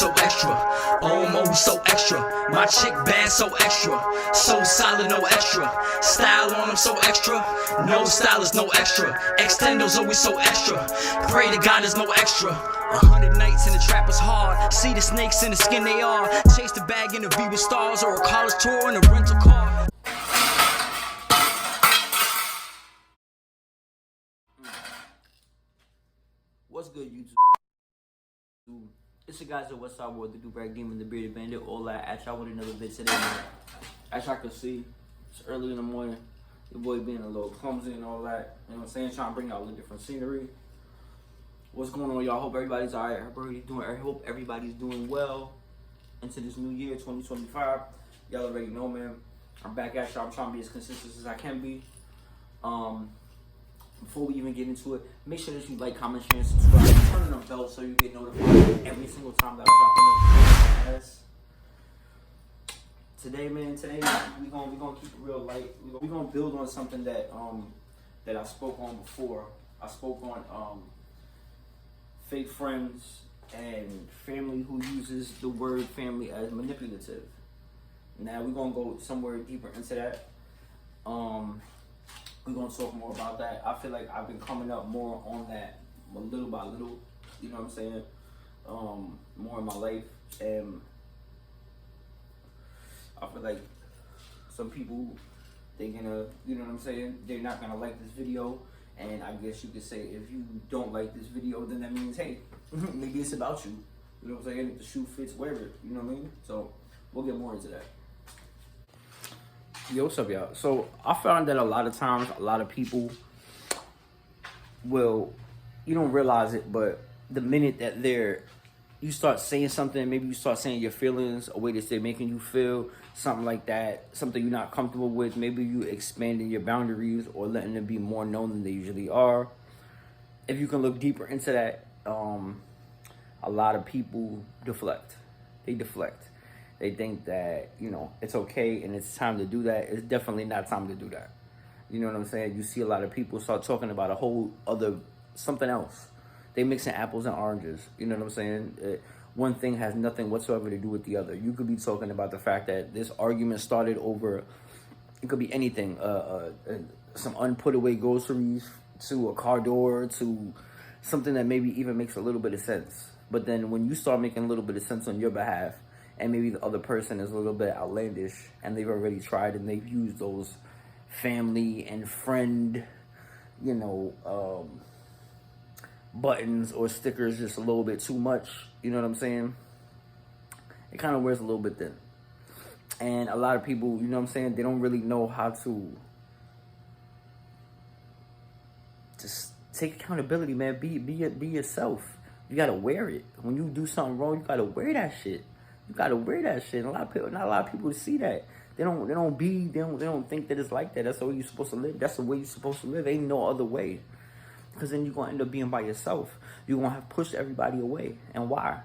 so extra, almost so extra. My chick bad, so extra, so solid, no extra. Style on them, so extra, no style is no extra. Extendos always so extra, pray to God there's no extra. 100 nights in the trap was hard. See the snakes in the skin they are. Chase the bag in the V with stars, or a college tour in a rental car. What's good, YouTube? It's the guys at Westside World, the Durag Demon, the Bearded Bandit, all that. At y'all with another vid today, man. As y'all can see, it's early in the morning. Your boy being a little clumsy and all that. You know what I'm saying? Trying to bring out a little different scenery. What's going on, y'all? Hope everybody's alright. I hope everybody's doing well into this new year, 2025. Y'all already know, man. I'm back at y'all. I'm trying to be as consistent as I can be. Before we even get into it, make sure that you like, comment, share, and subscribe. Turn on the bell so you get notified every single time that I drop on this. Today, man, we gonna keep it real light. We gonna build on something that that I spoke on before. I spoke on fake friends and family who uses the word family as manipulative. Now we're gonna go somewhere deeper into that. We're gonna talk more about that. I feel like I've been coming up more on that little by little, you know what I'm saying? More in my life, and I feel like some people, they're gonna, you know what I'm saying, they're not gonna like this video, and I guess you could say if you don't like this video, then that means, hey, maybe it's about you. You know what I'm saying? If the shoe fits, wear it, you know what I mean? So we'll get more into that. Yo, what's up, y'all? So I found that a lot of times, a lot of people will, you don't realize it, but the minute that you start saying something, maybe you start saying your feelings, a way that they're making you feel, something like that, something you're not comfortable with, maybe you expanding your boundaries or letting them be more known than they usually are. If you can look deeper into that, a lot of people deflect. They deflect. They think that, you know, it's okay and it's time to do that. It's definitely not time to do that. You know what I'm saying? You see a lot of people start talking about a whole other, something else. They mixing apples and oranges. You know what I'm saying? One thing has nothing whatsoever to do with the other. You could be talking about the fact that this argument started over, it could be anything. Some unput away groceries to a car door to something that maybe even makes a little bit of sense. But then when you start making a little bit of sense on your behalf, and maybe the other person is a little bit outlandish, and they've already tried and they've used those family and friend, you know, buttons or stickers just a little bit too much, you know what I'm saying? It kind of wears a little bit thin. And a lot of people, you know what I'm saying, they don't really know how to just take accountability, man. Be yourself. You gotta wear it. When you do something wrong, you gotta wear that shit. You gotta wear that shit. And a lot of people, not a lot of people see that. They don't think that it's like that. That's the way you're supposed to live. That's the way you're supposed to live. Ain't no other way. Because then you're gonna end up being by yourself. You're gonna have pushed everybody away. And why?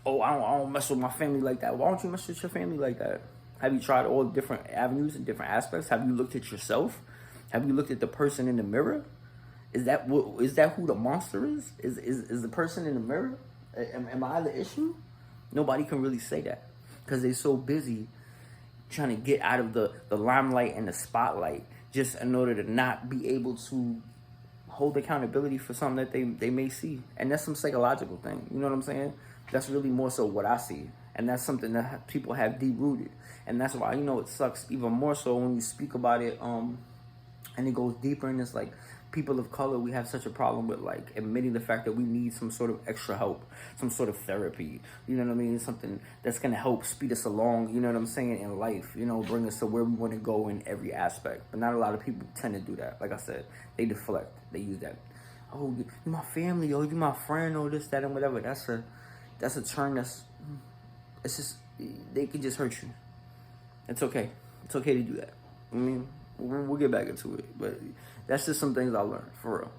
Oh, I don't mess with my family like that. Why don't you mess with your family like that? Have you tried all different avenues and different aspects? Have you looked at yourself? Have you looked at the person in the mirror? Is that who the monster is? Is the person in the mirror? Am I the issue? Nobody can really say that because they're so busy trying to get out of the limelight and the spotlight just in order to not be able to hold accountability for something that they may see. And that's some psychological thing. You know what I'm saying? That's really more so what I see. And that's something that people have deep-rooted. And that's why, you know, it sucks even more so when you speak about it and it goes deeper, and it's like, people of color, we have such a problem with like admitting the fact that we need some sort of extra help, some sort of therapy, you know what I mean? Something that's gonna help speed us along, you know what I'm saying, in life, you know, bring us to where we want to go in every aspect. But not a lot of people tend to do that. Like I said, they deflect. They use that, oh, you my family, oh, you my friend, or this, that, and whatever. That's a term it's just, they can just hurt you. It's okay. It's okay to do that. I mean, we'll get back into it, but that's just some things I learned, for real.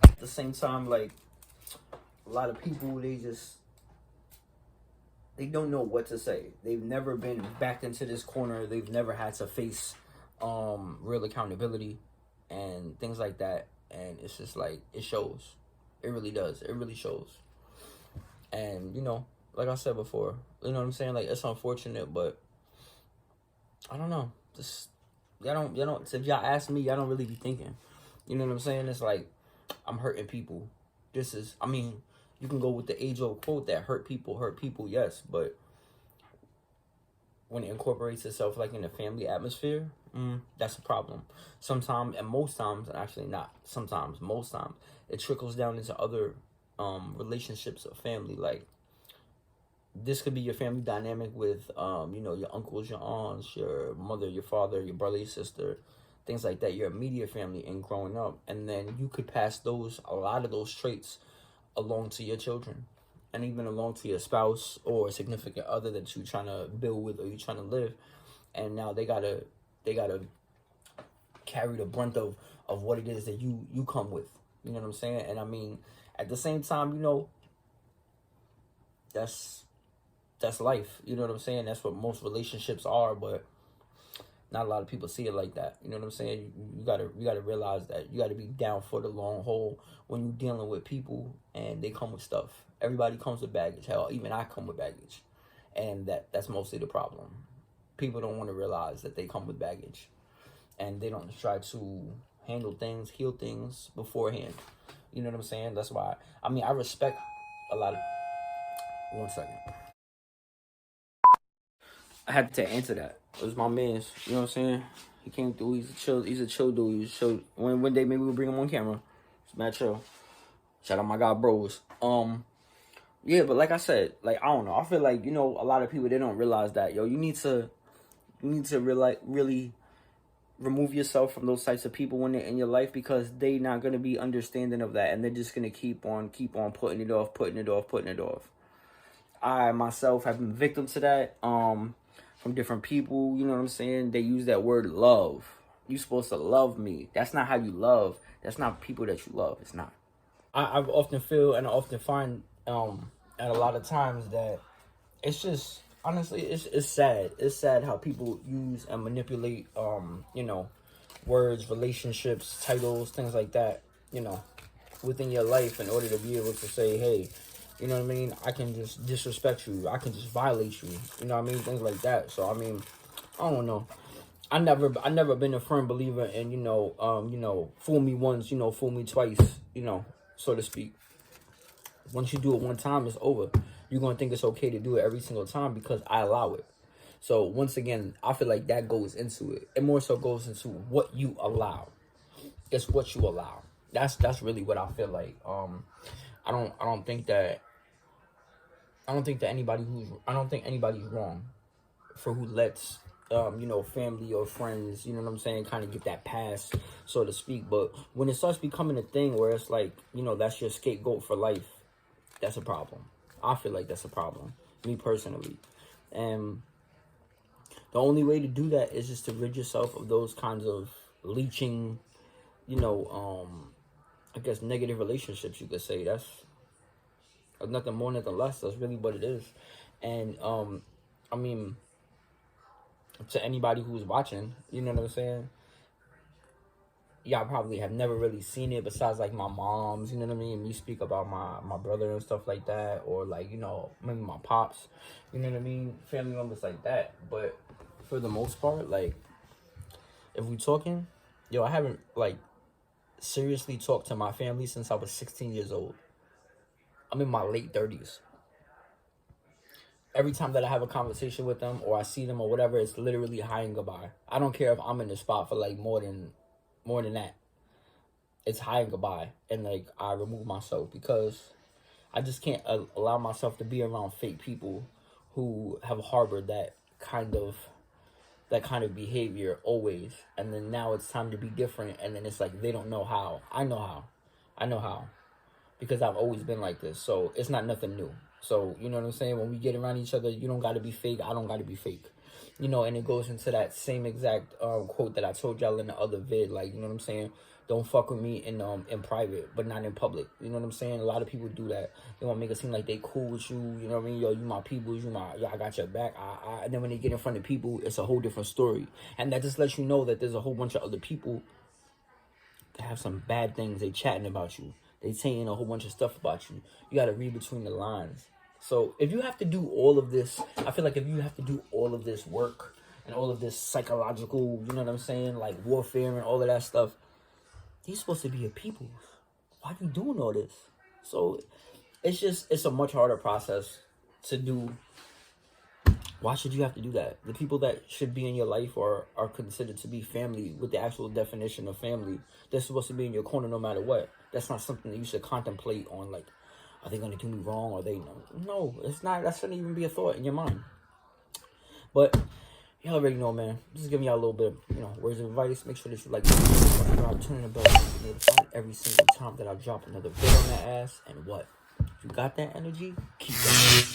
At the same time, like, a lot of people, they don't know what to say. They've never been backed into this corner. They've never had to face real accountability and things like that. And it's just like, it shows. It really does. It really shows. And, you know, like I said before, you know what I'm saying? Like, it's unfortunate, but I don't know. Just y'all don't. If y'all ask me, y'all don't really be thinking. You know what I'm saying? It's like I'm hurting people. This is. I mean, you can go with the age-old quote that hurt people, yes, but when it incorporates itself like in the family atmosphere, that's a problem. Sometimes, and most times, actually not sometimes, most times, it trickles down into other relationships of family. Like, this could be your family dynamic with, you know, your uncles, your aunts, your mother, your father, your brother, your sister, things like that, your immediate family and growing up. And then you could pass a lot of those traits along to your children and even along to your spouse or significant other that you're trying to build with or you're trying to live. And now they gotta carry the brunt of what it is that you come with. You know what I'm saying? And I mean, at the same time, you know, that's life. You know what I'm saying? That's what most relationships are, but not a lot of people see it like that. You know what I'm saying? You gotta realize that you gotta be down for the long haul when you're dealing with people and they come with stuff. Everybody comes with baggage. Hell, even I come with baggage. And that's mostly the problem. People don't want to realize that they come with baggage. And they don't try to handle things, heal things beforehand. You know what I'm saying? That's why, I mean, I respect a lot of... One second. I had to answer that. It was my man's. You know what I'm saying? He came through. He's a chill dude. He's chill. One day maybe we'll bring him on camera. It's mad chill. Shout out my guy bros. Yeah, but like I said, like, I don't know. I feel like, you know, a lot of people, they don't realize that, yo, you need to really remove yourself from those types of people when they're in your life, because they not gonna be understanding of that, and they're just gonna keep on putting it off. I myself have been victim to that. From different people, you know what I'm saying? They use that word love. You supposed to love me. That's not how you love. That's not people that you love. It's not. I've often feel and I often find at a lot of times that it's just, honestly, it's sad. It's sad how people use and manipulate you know, words, relationships, titles, things like that, you know, within your life in order to be able to say, hey, you know what I mean? I can just disrespect you. I can just violate you. You know what I mean? Things like that. So I mean, I don't know. I never been a firm believer in, you know, fool me once, you know, fool me twice, you know, so to speak. Once you do it one time, it's over. You're gonna think it's okay to do it every single time because I allow it. So once again, I feel like that goes into it. It more so goes into what you allow. It's what you allow. That's really what I feel like. I don't think anybody's wrong for who lets you know, family or friends, you know what I'm saying, kind of get that pass, so to speak. But when it starts becoming a thing where it's like, you know, that's your scapegoat for life, that's a problem. I feel like that's a problem, me personally. And the only way to do that is just to rid yourself of those kinds of leeching, you know, I guess negative relationships, you could say. That's nothing more, nothing less. That's really what it is. And I mean, to anybody who's watching, you know what I'm saying, y'all probably have never really seen it besides like my moms, you know what I mean, me speak about my brother and stuff like that, or like, you know, maybe my pops, you know what I mean, family members like that. But for the most part, like, if we talking, yo, I haven't like seriously talked to my family since I was 16 years old. I'm in my late 30s. Every time that I have a conversation with them or I see them or whatever, it's literally hi and goodbye. I don't care if I'm in the spot for like more than that. It's hi and goodbye, and like I remove myself because I just can't allow myself to be around fake people who have harbored that kind of behavior always, and then now it's time to be different, and then it's like they don't know how. I know how, because I've always been like this, so it's not nothing new. So, you know what I'm saying? When we get around each other, you don't got to be fake. I don't got to be fake. You know, and it goes into that same exact quote that I told y'all in the other vid. Like, you know what I'm saying? Don't fuck with me in private, but not in public. You know what I'm saying? A lot of people do that. They want to make it seem like they cool with you. You know what I mean? Yo, you my people. Yo, I got your back. And then when they get in front of people, it's a whole different story. And that just lets you know that there's a whole bunch of other people that have some bad things. They chatting about you. They saying a whole bunch of stuff about you. You got to read between the lines. So if you have to do all of this, I feel like if you have to do all of this work and all of this psychological, you know what I'm saying, like warfare and all of that stuff, these supposed to be your people. Why are you doing all this? So it's a much harder process to do. Why should you have to do that? The people that should be in your life are considered to be family with the actual definition of family. They're supposed to be in your corner no matter what. That's not something that you should contemplate on, like, are they going to do me wrong? Or they no, it's not. That shouldn't even be a thought in your mind. But y'all already know, man. Just giving y'all a little bit of, words of advice. Make sure that you like, subscribe, turn the bell, to be notified every single time that I drop another video on that ass. And what? If you got that energy, keep that.